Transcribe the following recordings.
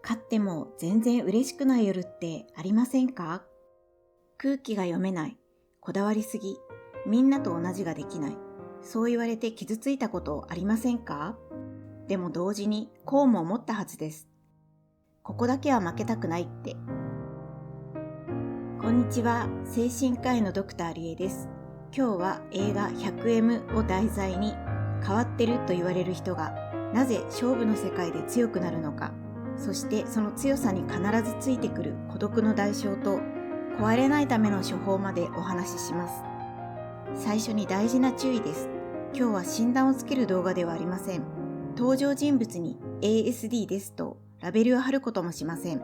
勝っても全然嬉しくない夜ってありませんか？空気が読めない、こだわりすぎ、みんなと同じができない、そう言われて傷ついたことありませんか？でも同時にこうも思ったはずです。ここだけは負けたくないって。こんにちは、精神科医のドクターリエです。今日は映画 100M を題材に、変わってると言われる人がなぜ勝負の世界で強くなるのか、そしてその強さに必ずついてくる孤独の代償と壊れないための処方までお話しします。最初に大事な注意です。今日は診断をつける動画ではありません。登場人物に ASD ですとラベルを貼ることもしません。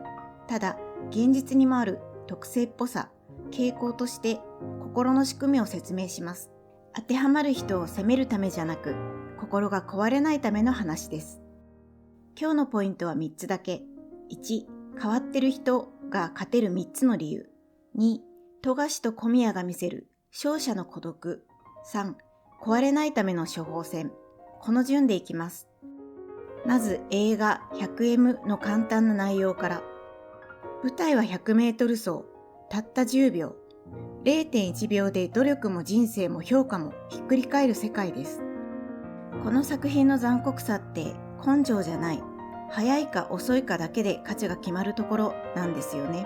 ただ、現実にもある特性っぽさ、傾向として心の仕組みを説明します。当てはまる人を責めるためじゃなく、心が壊れないための話です。今日のポイントは3つだけ。1、変わってる人が勝てる3つの理由。2、富樫と小宮が見せる勝者の孤独。3、壊れないための処方箋。この順でいきます。まず映画 100M の簡単な内容から。舞台は100メートル走、たった10秒。0.1 秒で努力も人生も評価もひっくり返る世界です。この作品の残酷さって根性じゃない、早いか遅いかだけで勝ちが決まるところなんですよね。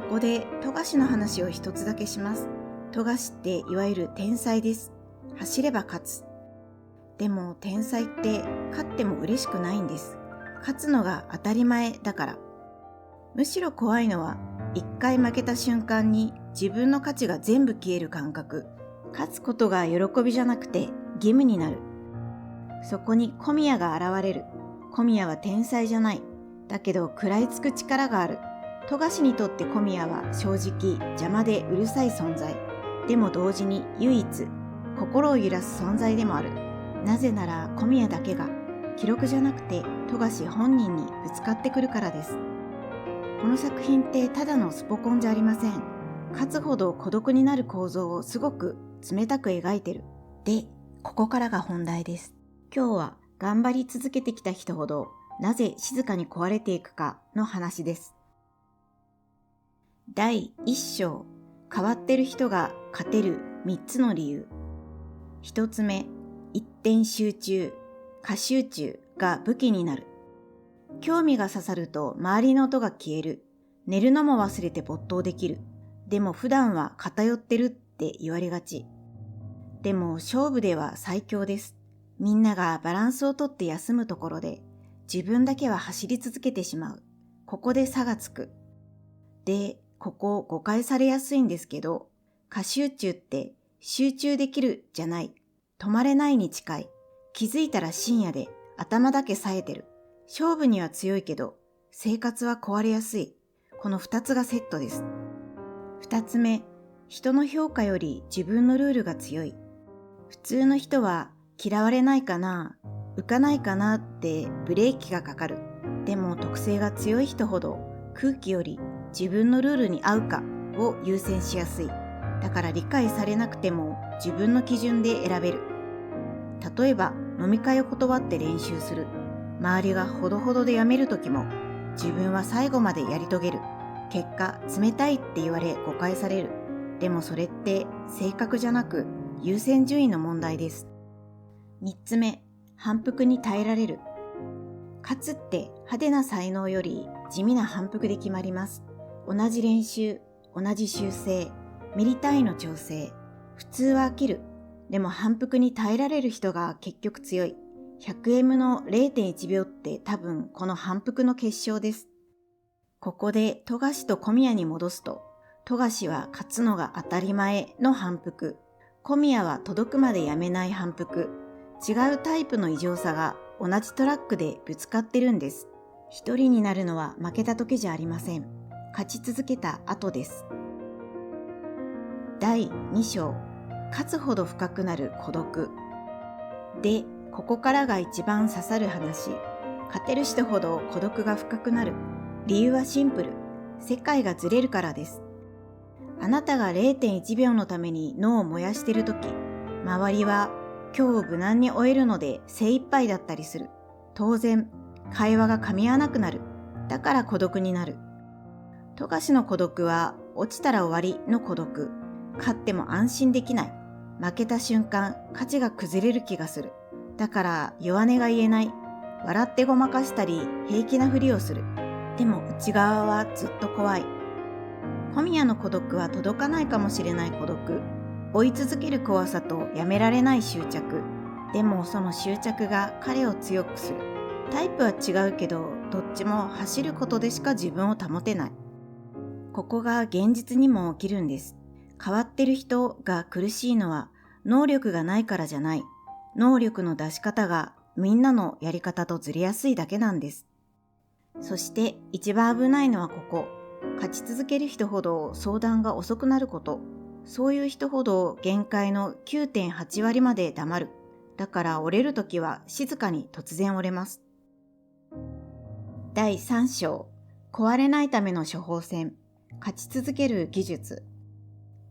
ここで富樫の話を一つだけします。富樫っていわゆる天才です。走れば勝つ。でも天才って勝っても嬉しくないんです。勝つのが当たり前だから。むしろ怖いのは一回負けた瞬間に自分の価値が全部消える感覚。勝つことが喜びじゃなくて義務になる。そこに小宮が現れる。小宮は天才じゃない。だけど食らいつく力がある。富樫にとって小宮は正直邪魔でうるさい存在。でも同時に唯一心を揺らす存在でもある。なぜなら小宮だけが記録じゃなくて富樫本人にぶつかってくるからです。この作品ってただのスポコンじゃありません。勝つほど孤独になる構造をすごく冷たく描いてる。で、ここからが本題です。今日は頑張り続けてきた人ほどなぜ静かに壊れていくかの話です。第1章、変わってる人が勝てる3つの理由。1つ目、一点集中、過集中が武器になる。興味が刺さると周りの音が消える。寝るのも忘れて没頭できる。でも普段は偏ってるって言われがち。でも勝負では最強です。みんながバランスをとって休むところで自分だけは走り続けてしまう。ここで差がつく。で、ここ誤解されやすいんですけど、過集中って集中できるじゃない。止まれないに近い。気づいたら深夜で頭だけ冴えてる。勝負には強いけど生活は壊れやすい。この2つがセットです。2つ目、人の評価より自分のルールが強い。普通の人は嫌われないかな、浮かないかなってブレーキがかかる。でも特性が強い人ほど空気より自分のルールに合うかを優先しやすい。だから理解されなくても自分の基準で選べる。例えば飲み会を断って練習する。周りがほどほどでやめるときも自分は最後までやり遂げる。結果冷たいって言われ誤解される。でもそれって性格じゃなく優先順位の問題です。3つ目、反復に耐えられる。勝つって派手な才能より地味な反復で決まります。同じ練習、同じ修正、ミリ単位の調整。普通は飽きる。でも反復に耐えられる人が結局強い。100M の 0.1 秒って多分この反復の結晶です。ここで富樫と小宮に戻すと、富樫は勝つのが当たり前の反復。小宮は届くまでやめない反復。違うタイプの異常さが同じトラックでぶつかってるんです。一人になるのは負けた時じゃありません。勝ち続けた後です。第2章、勝つほど深くなる孤独。で、ここからが一番刺さる話。勝てる人ほど孤独が深くなる。理由はシンプル。世界がずれるからです。あなたが 0.1 秒のために脳を燃やしているとき、周りは今日を無難に終えるので精一杯だったりする。当然、会話が噛み合わなくなる。だから孤独になる。富樫の孤独は落ちたら終わりの孤独。勝っても安心できない。負けた瞬間、価値が崩れる気がする。だから弱音が言えない。笑ってごまかしたり、平気なふりをする。でも内側はずっと怖い。小宮の孤独は届かないかもしれない孤独。追い続ける怖さとやめられない執着。でもその執着が彼を強くする。タイプは違うけど、どっちも走ることでしか自分を保てない。ここが現実にも起きるんです。変わってる人が苦しいのは能力がないからじゃない。能力の出し方がみんなのやり方とずれやすいだけなんです。そして一番危ないのはここ。勝ち続ける人ほど相談が遅くなること。そういう人ほど限界の 9.8 割まで黙る。だから折れるときは静かに突然折れます。第3章、壊れないための処方箋。勝ち続ける技術。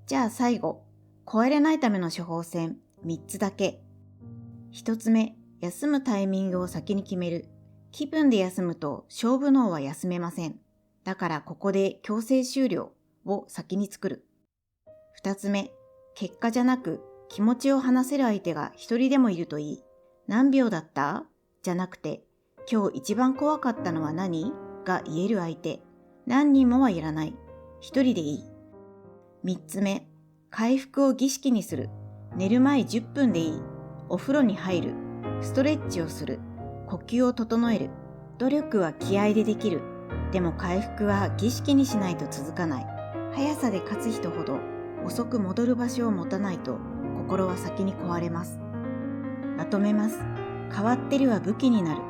じゃあ最後、超えれないための処方箋3つだけ。1つ目、休むタイミングを先に決める。気分で休むと勝負脳は休めません。だからここで強制終了を先に作る。2つ目、結果じゃなく気持ちを話せる相手が一人でもいるといい。何秒だったじゃなくて、今日一番怖かったのは何が言える相手。何人もはいらない。一人でいい。3つ目、回復を儀式にする。寝る前10分でいい。お風呂に入る。ストレッチをする。呼吸を整える。努力は気合でできる。でも回復は儀式にしないと続かない。速さで勝つ人ほど遅く戻る場所を持たないと心は先に壊れます。まとめます。変わってるは武器になる。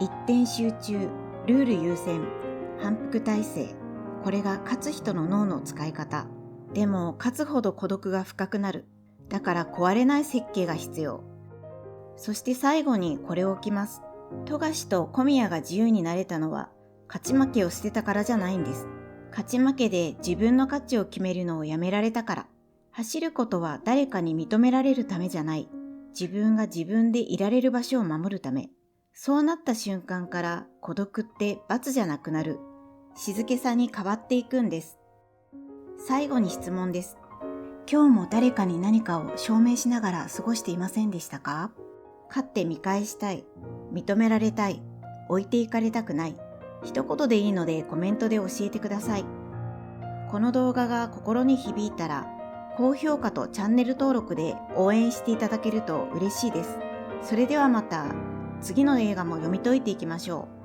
一点集中、ルール優先、反復体制。これが勝つ人の脳の使い方。でも勝つほど孤独が深くなる。だから壊れない設計が必要。そして最後にこれを置きます。富樫と小宮が自由になれたのは勝ち負けを捨てたからじゃないんです。勝ち負けで自分の価値を決めるのをやめられたから。走ることは誰かに認められるためじゃない。自分が自分でいられる場所を守るため。そうなった瞬間から孤独って罰じゃなくなる。静けさに変わっていくんです。最後に質問です。今日も誰かに何かを証明しながら過ごしていませんでしたか？勝って見返したい。認められたい。置いていかれたくない。一言でいいのでコメントで教えてください。この動画が心に響いたら、高評価とチャンネル登録で応援していただけると嬉しいです。それではまた次の映画も読み解いていきましょう。